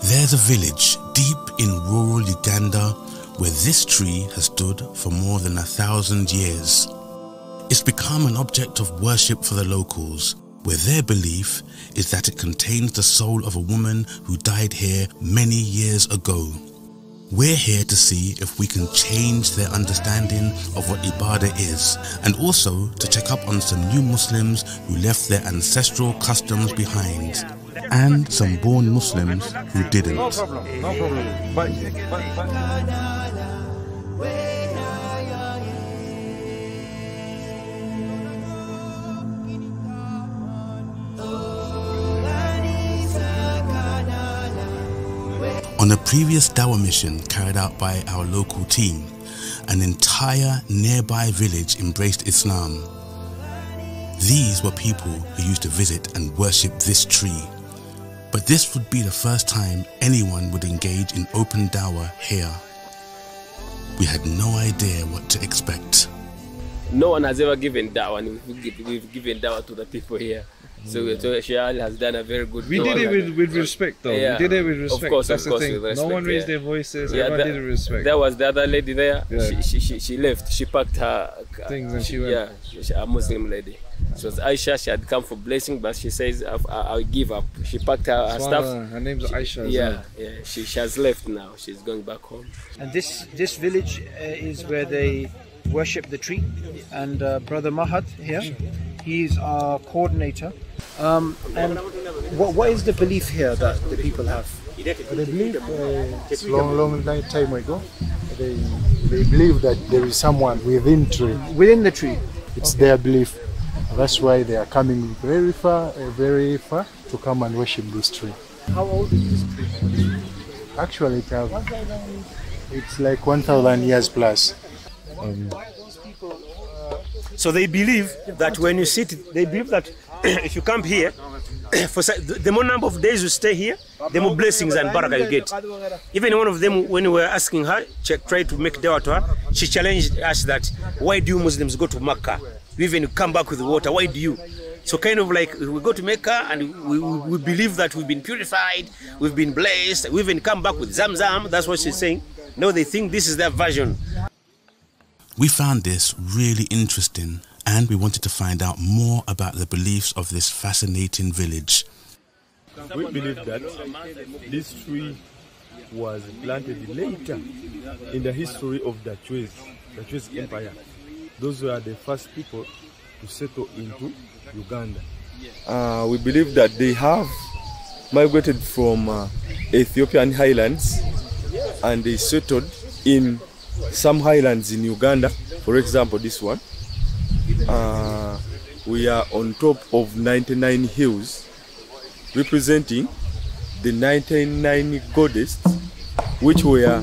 There's a village deep in rural Uganda where this tree has stood for more than 1,000 years. It's become an object of worship for the locals, where their belief is that it contains the soul of a woman who died here many years ago. We're here to see if we can change their understanding of what Ibadah is, and also to check up on some new Muslims who left their ancestral customs behind, and some born Muslims who didn't. No problem, no problem. Bye. On a previous Dawah mission carried out by our local team, an entire nearby village embraced Islam. These were people who used to visit and worship this tree. But this would be the first time anyone would engage in open Dawah here. We had no idea what to expect. No one has ever given Dawah, and we've given Dawah to the people here. So Shayal has done a very good job. We did it with respect, though. Yeah. We did it with respect. Of course, that's of course, the thing. with respect, no one raised their voices. Yeah, everyone did it with respect. There was the other lady there. Yeah. She left. She packed her things and she went. Yeah, a Muslim lady. She was Aisha. She had come for blessing, but she says, "I'll give up." She packed her stuff. Her name's Aisha. Yeah, yeah. She has left now. She's going back home. And this village is where they worship the tree. And Brother Mahad here, he's our coordinator. And what is the belief here that the people have? They believe long time ago. They believe that there is someone within Within the tree. It's their belief. That's why they are coming very far to come and worship this tree. How old is this tree? Actually, it's like 1,000 years plus. So they believe that when you sit, they believe that if you come here, for the more number of days you stay here, the more blessings and barakah you get. Even one of them, when we were asking her, tried to make dawah to her, she challenged us that, why do you Muslims go to Makkah? You even come back with water, why do you? So kind of like, we go to Mecca and we believe that we've been purified, we've been blessed, we even come back with Zamzam, that's what she's saying. No, they think this is their version. We found this really interesting, and we wanted to find out more about the beliefs of this fascinating village. We believe that this tree was planted later in the history of the Chwez Empire. Those were the first people to settle into Uganda. We believe that they have migrated from Ethiopian highlands and they settled in some highlands in Uganda. For example, this one. We are on top of 99 hills representing the 99 goddesses, which were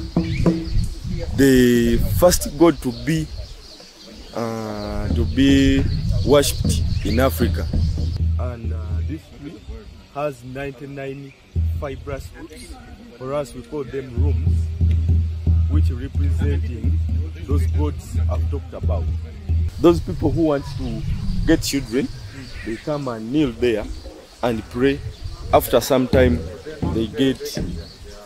the first god to be worshipped in Africa. And this tree has 99 fibrous roots. For us, we call them rooms, which representing those gods I've talked about. Those people who want to get children, they come and kneel there and pray. After some time, they get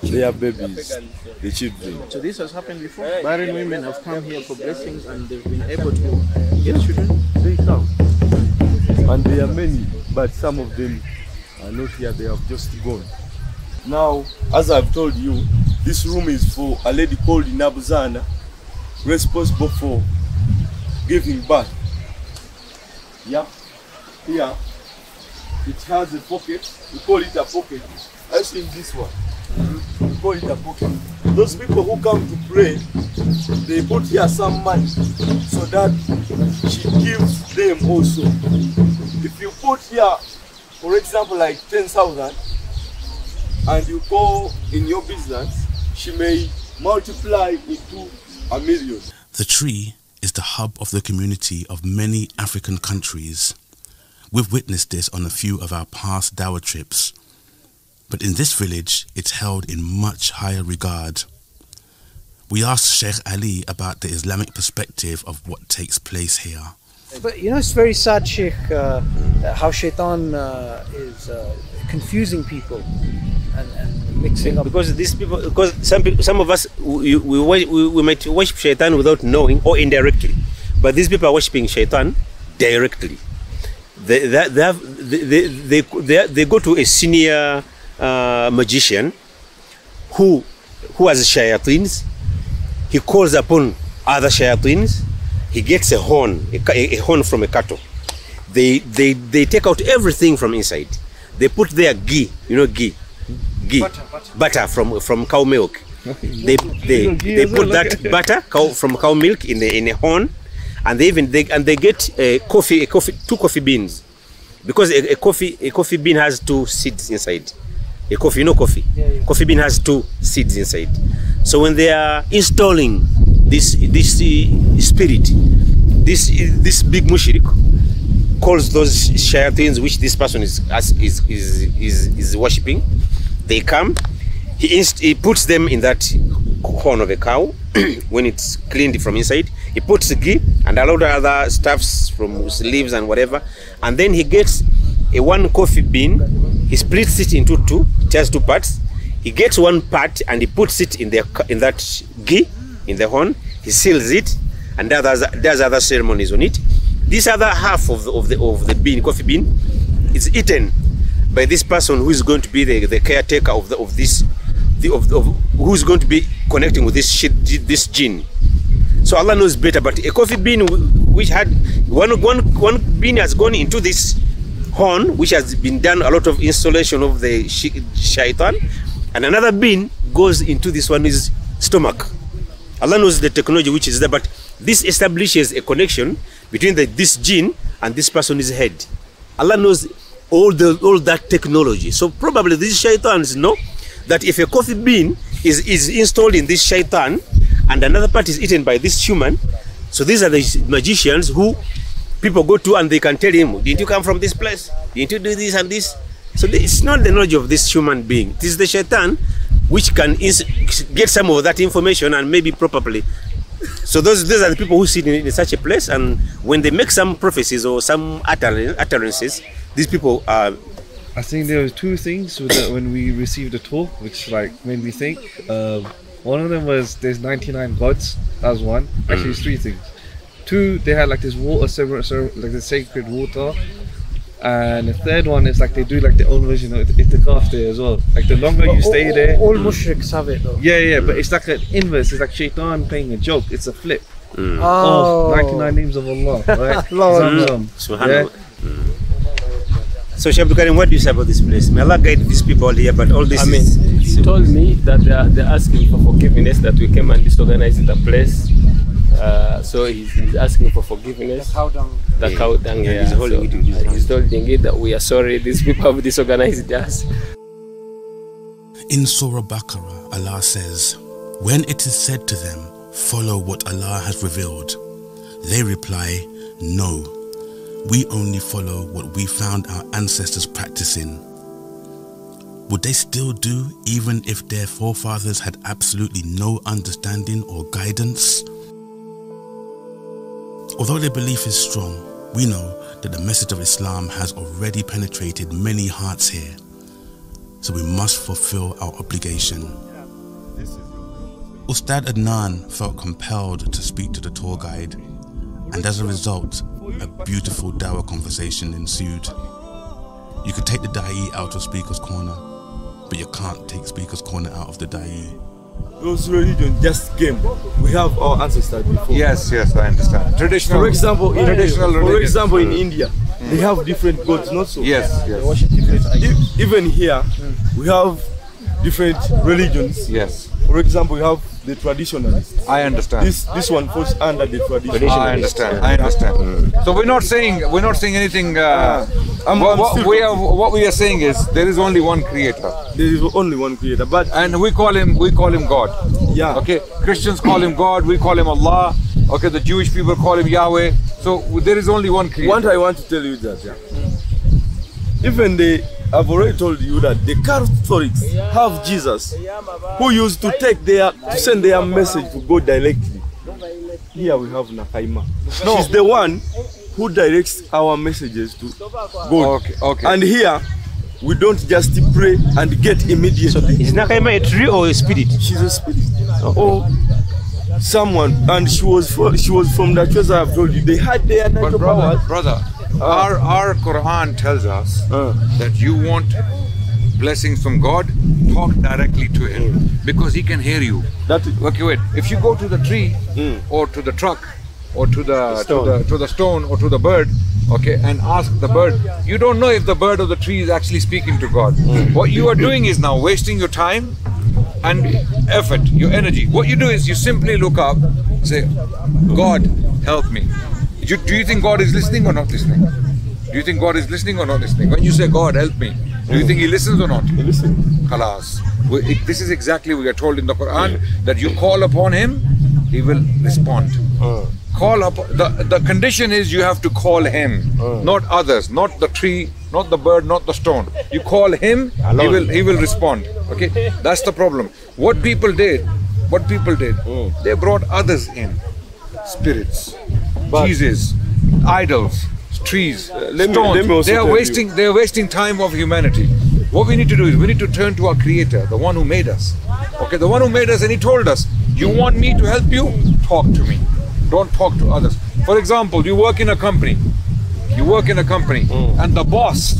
their babies, the children. So this has happened before? Barren women have come here for blessings and they've been able to get children? They come. And there are many, but some of them are not here, they have just gone. Now, as I've told you, this room is for a lady called Nabuzana, responsible for giving birth. Yeah, here it has a pocket. We call it a pocket. I think this one. We call it a pocket. Those people who come to pray, they put here some money so that she gives them also. If you put here, for example, like 10,000, and you go in your business, she may multiply into 1 million. The tree is the hub of the community of many African countries. We've witnessed this on a few of our past Dawah trips. But in this village, it's held in much higher regard. We asked Sheikh Ali about the Islamic perspective of what takes place here. But you know, it's very sad, Sheikh, how Shaitan is confusing people. and mixing up. Because these people, because some of us, we might worship shaitan without knowing or indirectly, but these people are worshiping shaitan directly. They go to a senior magician who has shayateens. He calls upon other shayateens. He gets a horn from a cattle. They take out everything from inside. They put their ghee, butter from cow milk. They put that butter from cow milk in a horn, and they get two coffee beans, because a coffee bean has 2 seeds inside. A coffee, coffee bean has 2 seeds inside. So when they are installing this spirit, this big mushrik calls those shayateens which this person is worshipping. They come. He puts them in that horn of a cow when it's cleaned from inside. He puts the ghee and a lot of other stuffs from leaves and whatever, and then he gets one coffee bean. He splits it into 2. It has 2 parts. He gets 1 part and he puts it in that ghee in the horn. He seals it and does other ceremonies on it. This other half of the bean, coffee bean, is eaten by this person who is going to be the caretaker of who's going to be connecting with this jinn. So Allah knows better. But a coffee bean which had one bean has gone into this horn, which has been done a lot of installation of the shaitan, and another bean goes into this one's stomach. Allah knows the technology which is there, but this establishes a connection between this jinn and this person's head. Allah knows all that technology. So probably these shaitans know that if a coffee bean is installed in this shaitan and another part is eaten by this human, so these are the magicians who people go to and they can tell him, didn't you come from this place? Didn't you do this and this? So it's not the knowledge of this human being. It is the shaitan which can get some of that information and maybe probably. So those are the people who sit in such a place, and when they make some prophecies or some utterances, these people are. I think there were 2 things when we received the talk, which made me think. One of them was there's 99 gods. That was one. Actually, it's 3 things. 2, they had this water, like the sacred water. And the third one is they do their own version of itikaf there as well. The longer you stay there. All mushriks have it though. Yeah, but it's an inverse. It's like shaitan playing a joke. It's a flip. Oh. 99 names of Allah, right? Subhanallah. So Shaykh Abdul Karim, what do you say about this place? May Allah guide these people here, but all this he told me that they're asking for forgiveness that we came and disorganized the place. So he's asking for forgiveness. He's holding it that we are sorry, these people have disorganized us. In Surah Baqarah, Allah says, when it is said to them, follow what Allah has revealed, they reply, no, we only follow what we found our ancestors practicing. Would they still do even if their forefathers had absolutely no understanding or guidance? Although their belief is strong, we know that the message of Islam has already penetrated many hearts here, so we must fulfill our obligation. Ustad Adnan felt compelled to speak to the tour guide, and as a result, a beautiful dawah conversation ensued. You could take the da'i out of Speaker's Corner, but you can't take Speaker's Corner out of the da'i. Those religions just came. We have our ancestors before. Yes, I understand. Traditional. For example, traditional in India, they have different gods, not so. Yes. Even here, we have different religions. Yes. For example, we have the traditionalists. I understand. This one falls under the traditionalists. I understand. So we're not saying anything. What we are saying is there is only one creator. There is only one creator, and we call him God. Yeah. Okay. Christians call him God. We call him Allah. Okay. The Jewish people call him Yahweh. So there is only one creator. What I want to tell you that even I've already told you that the Catholics have Jesus, who used to send their message to God directly. Here we have Nakaima. She's the one who directs our messages to God. Okay. And here we don't just pray and get immediate. So is Nakaima a tree or a spirit? She's a spirit. Oh, someone, and she was from the church I have told you. They had their natural powers. Brother, our Quran tells us that you want blessings from God, talk directly to Him because He can hear you. Okay, wait. If you go to the tree or to the truck or to the stone or to the bird, okay, and ask the bird, you don't know if the bird or the tree is actually speaking to God. What you are doing is now wasting your time and effort, your energy. What you do is you simply look up, say, God, help me. Do you think God is listening or not listening? Do you think God is listening or not listening? When you say, God, help me, do you think He listens or not? He listens. Khalas. This is exactly what we are told in the Quran, that you call upon Him, He will respond. Call up. The condition is you have to call Him, not others, not the tree, not the bird, not the stone. You call Him, He will respond. Okay, that's the problem. What people did, they brought others in, spirits, Jesus, idols, trees, stones. They are wasting time of humanity. What we need to do is we need to turn to our Creator, the one who made us. Okay, the one who made us, and He told us, you want me to help you? Talk to me. Don't talk to others. For example, you work in a company. And the boss,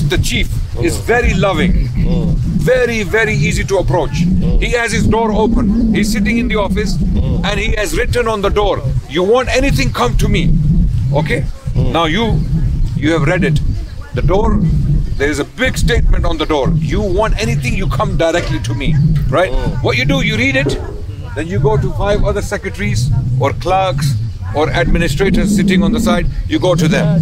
the chief, is very loving, very, very easy to approach. He has his door open. He's sitting in the office and he has written on the door, you want anything, come to me. Okay? Now you have read it. The door, there is a big statement on the door. You want anything, you come directly to me. Right? What you do, you read it. Then you go to 5 other secretaries or clerks or administrators sitting on the side, you go to them.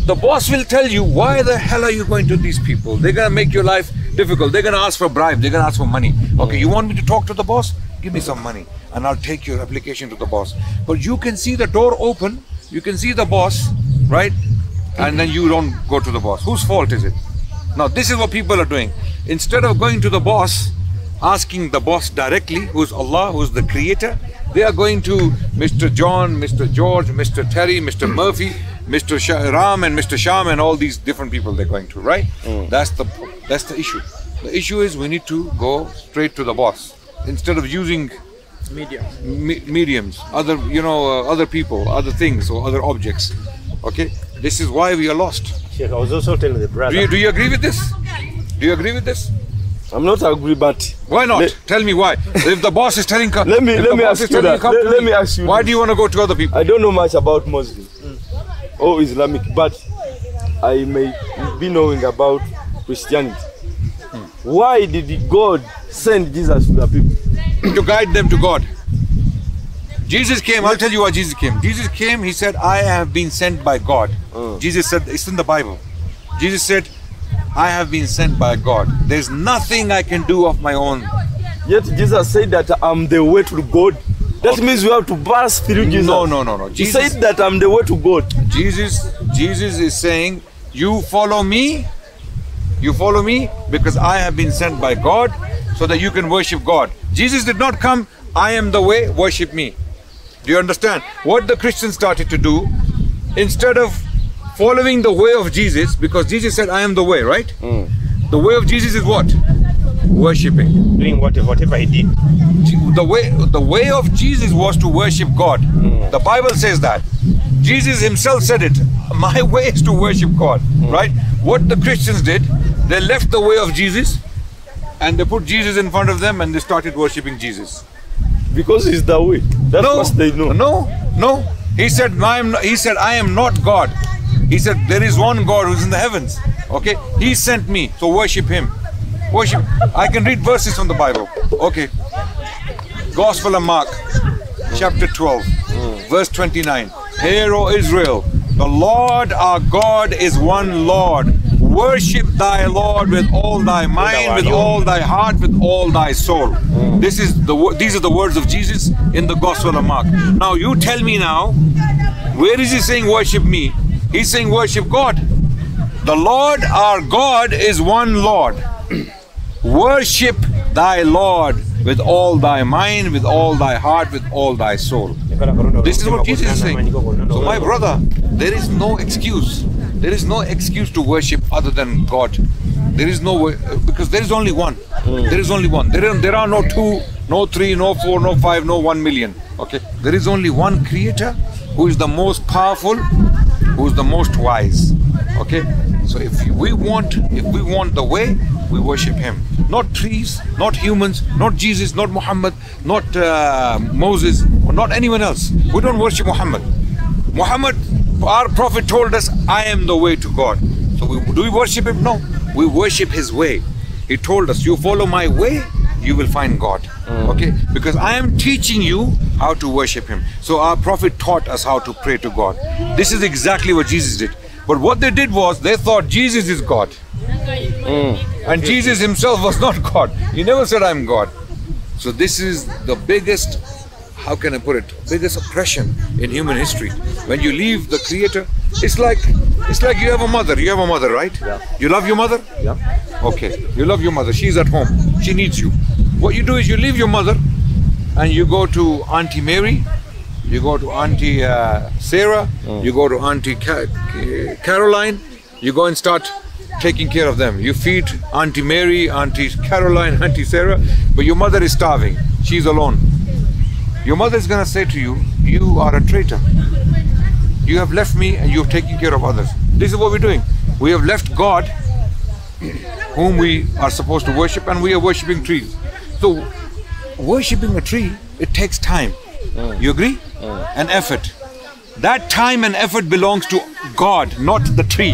The boss will tell you, why the hell are you going to these people? They're going to make your life difficult. They're going to ask for bribe. They're going to ask for money. Okay, you want me to talk to the boss? Give me some money and I'll take your application to the boss. But you can see the door open, you can see the boss, right? And then you don't go to the boss. Whose fault is it? Now this is what people are doing. Instead of going to the boss, asking the boss directly, who's Allah, who's the Creator, they are going to Mr. John, Mr. George, Mr. Terry, Mr. Murphy, Mr. Ram and Mr. Sham and all these different people they're going to, right? That's the issue. The issue is we need to go straight to the boss instead of using mediums, other people, other things or other objects. Okay, this is why we are lost. Sheikh, I was also telling the brother. Do you agree with this? Do you agree with this? I'm not agree, but why not? Tell me why. If the boss is telling, let me ask you that. Let me ask you. Why do you want to go to other people? I don't know much about Muslim or Islamic, but I may be knowing about Christianity. Why did God send Jesus to the people? To guide them to God. Jesus came. I'll tell you why Jesus came. Jesus came. He said, "I have been sent by God." Jesus said, it's in the Bible. Jesus said, I have been sent by God. There's nothing I can do of my own. Yet Jesus said that I'm the way to God. That means we have to pass through Jesus. No. He said that I'm the way to God. Jesus is saying, you follow me because I have been sent by God so that you can worship God. Jesus did not come, I am the way, worship me. Do you understand? What the Christians started to do, instead of following the way of Jesus, because Jesus said, I am the way, right? The way of Jesus is what? Worshipping. Doing whatever he did. The way of Jesus was to worship God. The Bible says that. Jesus himself said it. My way is to worship God, right? What the Christians did, they left the way of Jesus and they put Jesus in front of them and they started worshipping Jesus. Because he's the way. That's what they know. No. He said, I am not God. He said, there is one God who's in the heavens. Okay, He sent me, so worship Him. Worship. I can read verses from the Bible. Okay. Gospel of Mark, chapter 12, verse 29. Hear, O Israel, the Lord our God is one Lord. Worship thy Lord with all thy mind, with all thy heart, with all thy soul. These are the words of Jesus in the Gospel of Mark. Now you tell me now, where is He saying worship me? He's saying worship God. The Lord our God is one Lord. Worship thy Lord with all thy mind, with all thy heart, with all thy soul. This is what Jesus is saying. So my brother, there is no excuse. There is no excuse to worship other than God. There is no way, because there is only one. There is only one. There are no 2, no 3, no 4, no 5, no 1 million. Okay, there is only one Creator who is the most powerful, who is the most wise. Okay, so if we want the way, we worship Him. Not trees, not humans, not Jesus, not Muhammad, not Moses, or not anyone else. We don't worship Muhammad. Muhammad, our Prophet told us, I am the way to God. So do we worship Him? No. We worship His way. He told us, you follow my way, you will find God. Okay? Because I am teaching you how to worship Him. So our Prophet taught us how to pray to God. This is exactly what Jesus did. But what they did was, they thought Jesus is God. And Jesus Himself was not God. He never said, I'm God. So this is the biggest, how can I put it, biggest oppression in human history. When you leave the Creator, it's like you have a mother. You have a mother, right? Yeah. You love your mother? Yeah. Okay, you love your mother. She's at home. She needs you. What you do is you leave your mother and you go to Auntie Mary, you go to Auntie Sarah, you go to Auntie Caroline, you go and start taking care of them. You feed Auntie Mary, Auntie Caroline, Auntie Sarah, but your mother is starving. She's alone. Your mother is going to say to you, you are a traitor. You have left me and you have taken care of others. This is what we're doing. We have left God, whom we are supposed to worship, and we are worshipping trees. So, worshipping a tree, it takes time. You agree? And effort. That time and effort belongs to God, not the tree.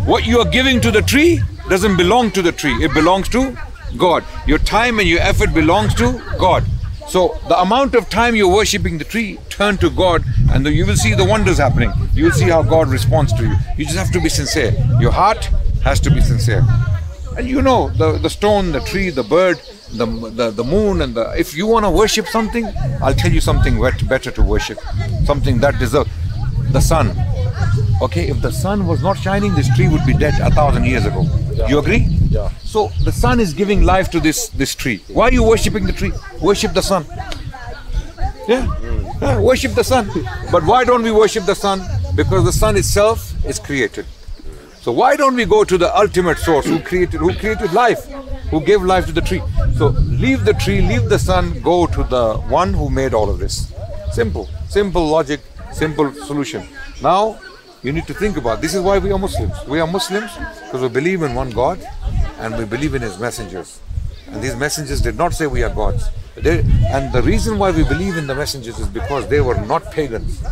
What you are giving to the tree doesn't belong to the tree. It belongs to God. Your time and your effort belongs to God. So the amount of time you're worshipping the tree, turn to God, and you will see the wonders happening. You will see how God responds to you. You just have to be sincere. Your heart has to be sincere. And you know, the stone, the tree, the bird, the moon, and if you want to worship something, I'll tell you something better to worship. Something that deserves. The sun. Okay, if the sun was not shining, this tree would be dead 1,000 years ago. Yeah. You agree? Yeah. So the sun is giving life to this tree. Why are you worshipping the tree? Worship the sun. Yeah, worship the sun. But why don't we worship the sun? Because the sun itself is created. So why don't we go to the ultimate source who created life, who gave life to the tree? So leave the tree, leave the sun, go to the one who made all of this. Simple logic, simple solution. Now you need to think about, this is why we are Muslims. We are Muslims because we believe in one God and we believe in His messengers. And these messengers did not say we are gods. And the reason why we believe in the messengers is because they were not pagans.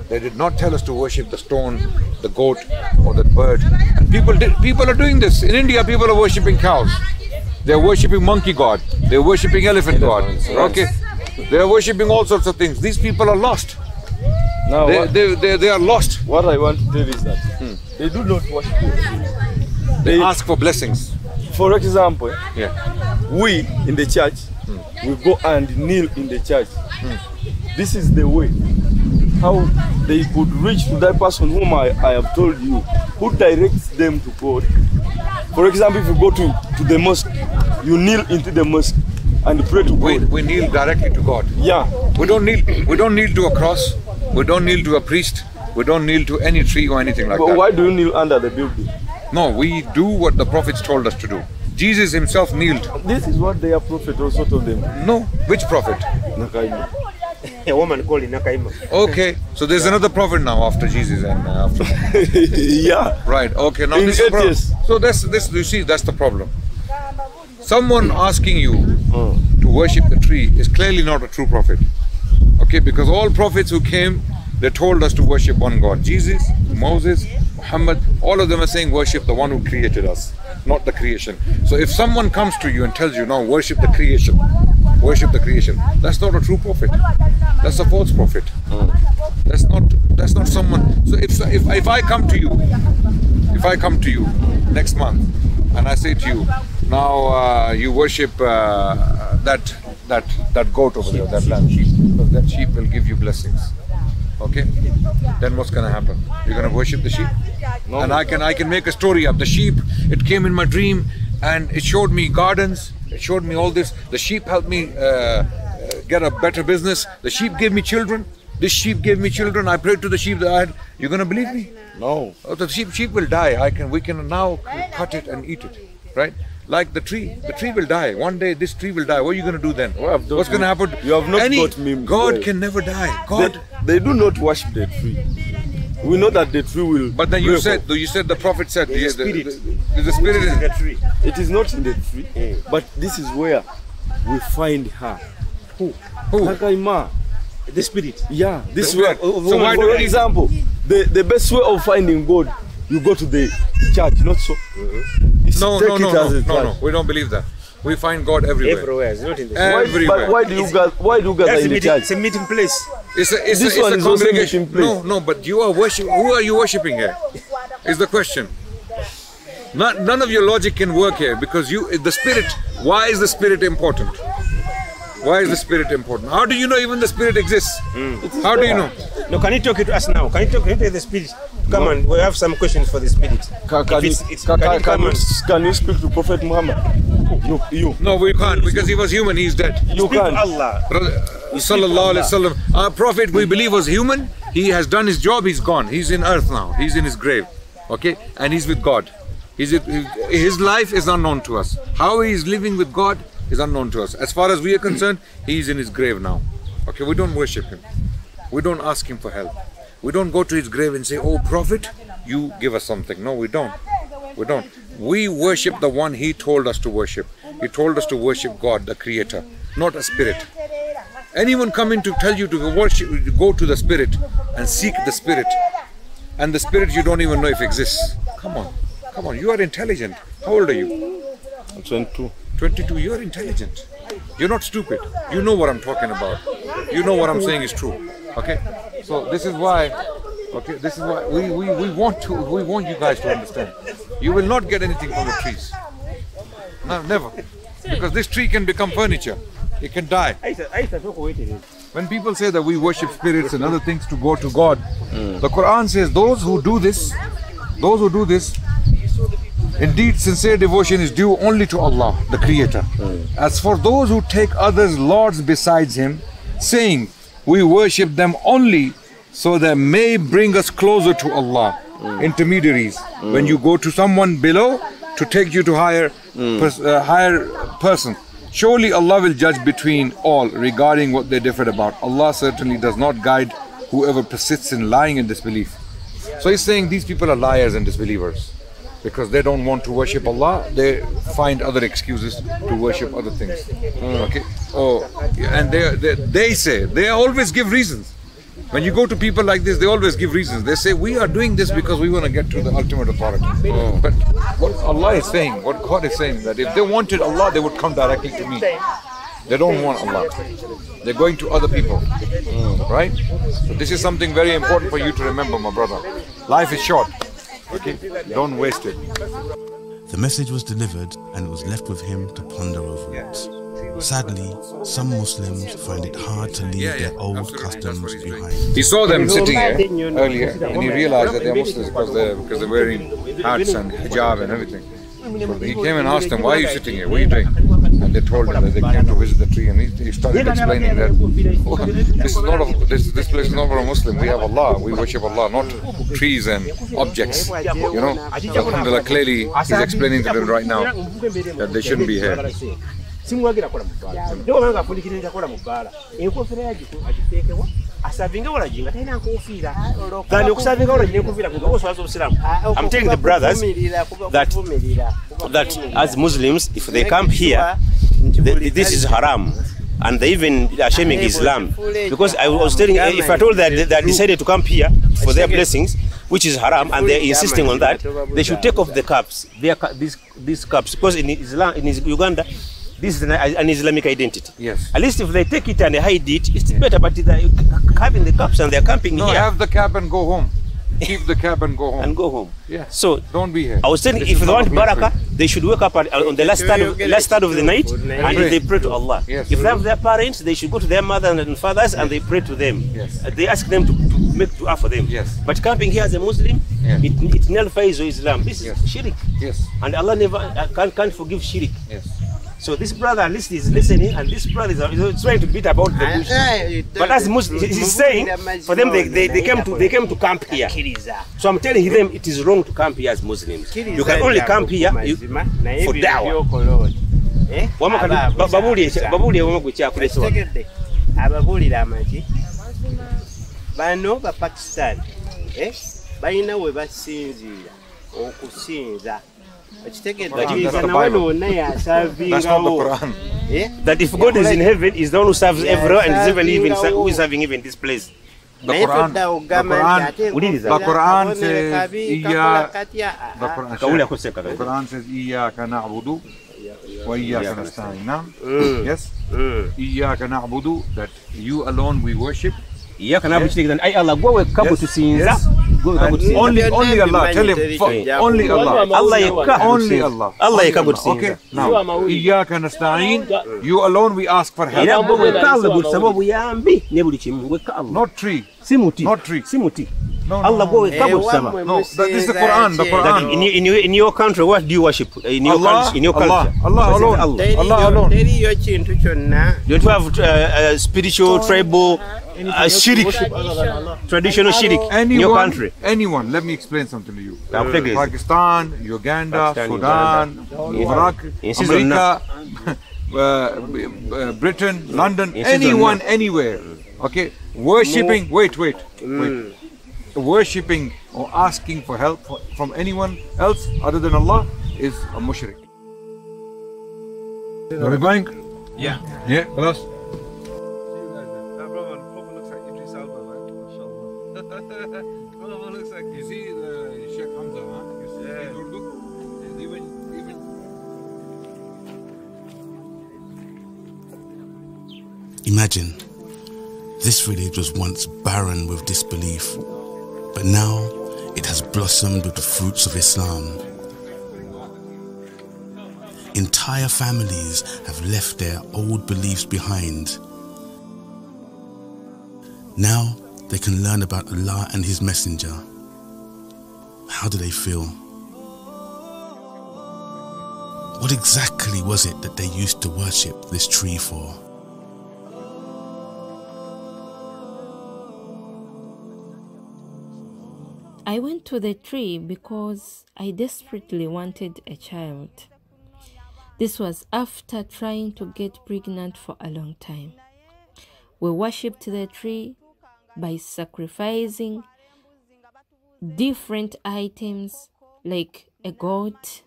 They did not tell us to worship the stone, the goat, or the bird. And people are doing this. In India, people are worshipping cows. They are worshipping monkey god. They are worshipping elephant god. Okay, they are worshipping all sorts of things. These people are lost. Now they are lost. What I want to tell is that they do not worship the They ask for blessings. For example, yeah, we in the church, we go and kneel in the church. This is the way how they could reach to that person whom I have told you, who directs them to God. For example, if you go to the mosque, you kneel into the mosque and pray to God. We kneel directly to God. Yeah. We don't kneel to a cross. We don't kneel to a priest. We don't kneel to any tree or anything like that. But why do you kneel under the building? No, we do what the prophets told us to do. Jesus Himself kneeled. This is what their prophet also told them. No, which prophet? Nakaima. A woman called Nakaima. Okay, so there's another prophet now after Jesus and after. Yeah. Right. Okay. Now In this is the problem. yes. So this you see, that's the problem. Someone asking you to worship the tree is clearly not a true prophet. Okay, because all prophets who came, they told us to worship one God. Jesus, Moses, Muhammad, all of them are saying worship the one who created us, not the creation. So if someone comes to you and tells you, now worship the creation, that's not a true prophet. That's a false prophet. That's not someone. So if I come to you next month and I say to you, now you worship that goat over there, that lamb, sheep, because that sheep will give you blessings. Okay, then what's gonna happen? You're gonna worship the sheep? No. And I can make a story up. The sheep, it came in my dream and it showed me gardens, it showed me all this. The sheep helped me get a better business. The sheep gave me children. This sheep gave me children. I prayed to the sheep that I had. You're going to believe me? No. Oh, the sheep will die. We can now cut it and eat it, right? Like the tree will die. One day this tree will die. What are you going to do then? What's going to happen? You have not got me. God can never die. God. They do not worship the tree. We know that the tree will. But then you said the prophet said the spirit is in the tree. It is not in the tree, but this is where we find her. Who? Hakaima. The spirit. Yeah, this way. So why for example, the best way of finding God, you go to the church, not so. No. We don't believe that. We find God everywhere. Everywhere, not in the everywhere. Why do you guys in the church? It's a meeting place. It's a congregation. No, but you are worshiping. Who are you worshiping here? Is the question. None of your logic can work here because the spirit. Why is the spirit important? Why is the spirit important? How do you know even the spirit exists? How do you know? No, can you talk to us now? Can you talk to the spirit? Come on, we have some questions for the spirit. Can you speak to Prophet Muhammad? You. No, we can't because he was human. He's dead. You can't. Allah. Sallallahu alaihi wasallam. Our prophet we believe was human. He has done his job. He's gone. He's in earth now. He's in his grave. Okay, and he's with God. His life is unknown to us. How he is living with God is unknown to us. As far as we are concerned, he is in his grave now. Okay, we don't worship him. We don't ask him for help. We don't go to his grave and say, "Oh prophet, you give us something." No, we don't. We don't. We worship the one he told us to worship. He told us to worship God, the creator, not a spirit. Anyone coming to tell you to worship, go to the spirit and seek the spirit, and the spirit you don't even know if exists. Come on, you are intelligent. How old are you? I'm 22. 22, you are intelligent. You're not stupid. You know what I'm talking about. You know what I'm saying is true. Okay? So this is why we want you guys to understand. You will not get anything from the trees. No, never. Because this tree can become furniture. It can die. When people say that we worship spirits and other things to go to God, the Quran says those who do this, indeed sincere devotion is due only to Allah, the Creator. As for those who take others lords besides Him, saying, we worship them only so that may bring us closer to Allah, intermediaries. When you go to someone below to take you to higher person, surely Allah will judge between all regarding what they differed about. Allah certainly does not guide whoever persists in lying and disbelief. So he's saying these people are liars and disbelievers because they don't want to worship Allah. They find other excuses to worship other things. Okay. And they always give reasons. When you go to people like this, they always give reasons. They say, we are doing this because we want to get to the ultimate authority. But what Allah is saying, what God is saying, that if they wanted Allah, they would come directly to me. They don't want Allah. They're going to other people. Right? So this is something very important for you to remember, my brother. Life is short. Okay? Don't waste it. The message was delivered and it was left with him to ponder over it. Sadly, some Muslims find it hard to leave their old customs behind. He saw them sitting here earlier and he realized that they're Muslims because they're wearing hats and hijab and everything. So he came and asked them, why are you sitting here? What are you doing? And they told him that they came to visit the tree, and he started explaining that this place is not for a Muslim. We have Allah, we worship Allah, not trees and objects. You know, Alhamdulillah, clearly he's explaining to them right now that they shouldn't be here. I'm telling the brothers that as Muslims, if they come here, this is haram. And they even are shaming Islam. Because I was telling, if I told that they decided to come here for their blessings, which is haram, and they're insisting on that, they should take off the caps, these caps. Because in Islam, in Uganda, this is an Islamic identity. Yes. At least if they take it and they hide it, it's better. But they're having the caps and they're camping here. Have the cap and go home. Keep the cap and go home. And go home. Yeah. So don't be here. I was saying, if they want barakah, they should wake up on the last third of the night and they pray to Allah. Yes. If they have their parents, they should go to their mothers and fathers and they pray to them. Yes. They ask them to make dua for them. Yes. But camping here as a Muslim, it nullifies Islam. This is shirk. Yes. And Allah never can't forgive shirk. Yes. So this brother at least is listening, and this brother is trying to beat about the bush. But as Muslims, he's saying, for them they came to camp here. So I'm telling them it is wrong to camp here as Muslims. You can only camp here for da'wah. Ababulira amaki bano ba Pakistan balina we basinzira okusinza that if God is in heaven, is the one who serves everywhere and is even who is serving even this place. The Quran says the Quran says إياك نعبد وإياك نستعين. Yes. إياك نعبد, that you alone we worship. إياك نعبد أي الله قوي كابو تسينزا. Only Allah. Tell him only Allah. Only Allah. Allah يكابو تسينزا. Okay. Now إياك نستعين. You alone we ask for help. Not tree. Not tree. Allah go with Kabul Sama. No, that is the Quran. The Quran. In your country, what do you worship? In your country, in your culture, Allah alone. Allah alone. Don't you have spiritual, tribal, shirk, traditional shirk in your country? Anyone. Let me explain something to you. Pakistan, Uganda, Sudan, Iraq, America, Britain, London, anyone, anywhere. Okay, worshipping. Wait. Worshipping or asking for help from anyone else other than Allah is a mushrik. Are we going? Yeah. Yeah, class. You see the Sheikh Hamza, huh? You see his Urdu? Even. Imagine, this village was once barren with disbelief, but now it has blossomed with the fruits of Islam. Entire families have left their old beliefs behind. Now they can learn about Allah and His Messenger. How do they feel? What exactly was it that they used to worship this tree for? I went to the tree because I desperately wanted a child. This was after trying to get pregnant for a long time. We worshipped the tree by sacrificing different items like a goat,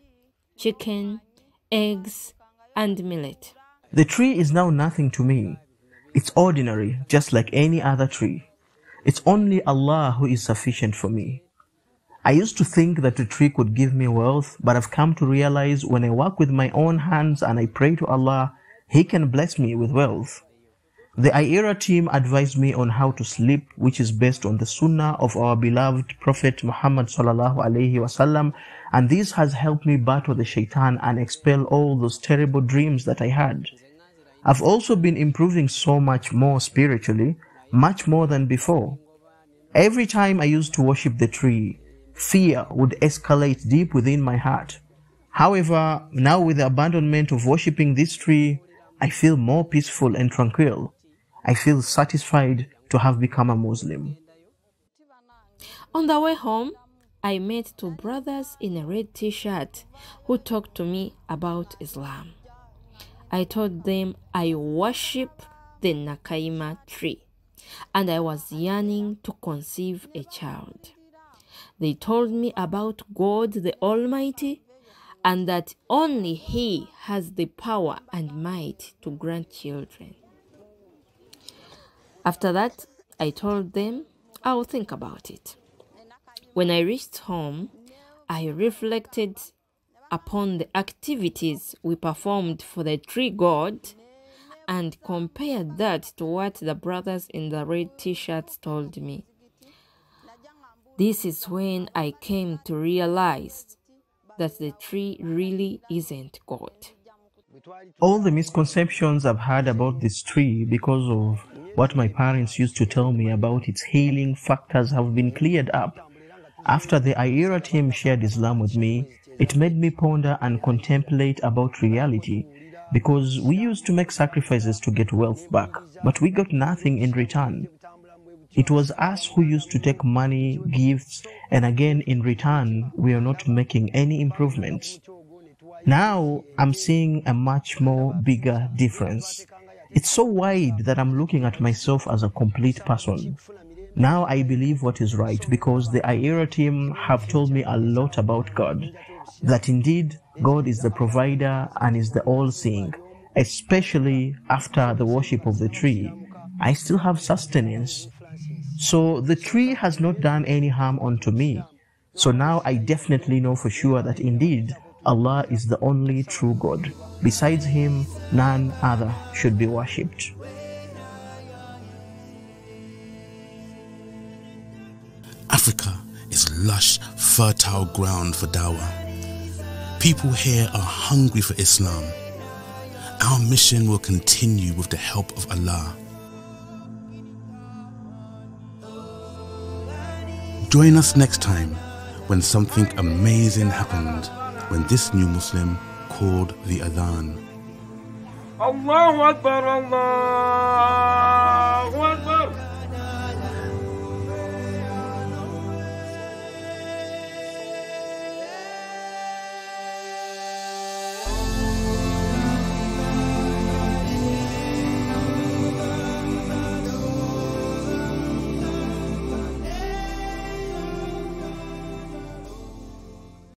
chicken, eggs, and millet. The tree is now nothing to me. It's ordinary, just like any other tree. It's only Allah who is sufficient for me. I used to think that the tree could give me wealth, but I've come to realize when I work with my own hands and I pray to Allah, He can bless me with wealth. The IERA team advised me on how to sleep, which is based on the sunnah of our beloved Prophet Muhammad sallallahu alaihi wasallam, and this has helped me battle the shaitan and expel all those terrible dreams that I had. I've also been improving so much more spiritually, much more than before. Every time I used to worship the tree, fear would escalate deep within my heart. However, now with the abandonment of worshipping this tree, I feel more peaceful and tranquil. I feel satisfied to have become a Muslim. On the way home, I met two brothers in a red t-shirt who talked to me about Islam. I told them I worship the Nakaima tree and I was yearning to conceive a child. They told me about God the Almighty and that only He has the power and might to grant children. After that, I told them I'll think about it. When I reached home, I reflected upon the activities we performed for the tree god and compared that to what the brothers in the red t-shirts told me. This is when I came to realize that the tree really isn't God. All the misconceptions I've had about this tree because of what my parents used to tell me about its healing factors have been cleared up. After the IERA team shared Islam with me, it made me ponder and contemplate about reality. because we used to make sacrifices to get wealth back, but we got nothing in return. It was us who used to take money, gifts, and again in return, we are not making any improvements. Now, I'm seeing a much more bigger difference. It's so wide that I'm looking at myself as a complete person. Now I believe what is right because the IERA team have told me a lot about God, that indeed God is the provider and is the all-seeing, especially after the worship of the tree. I still have sustenance. So the tree has not done any harm unto me. So now I definitely know for sure that indeed Allah is the only true God. Besides Him, none other should be worshipped. Africa is lush, fertile ground for dawah. People here are hungry for Islam. Our mission will continue with the help of Allah. Join us next time when something amazing happened when this new Muslim called the adhan. Allahu Akbar, Allah.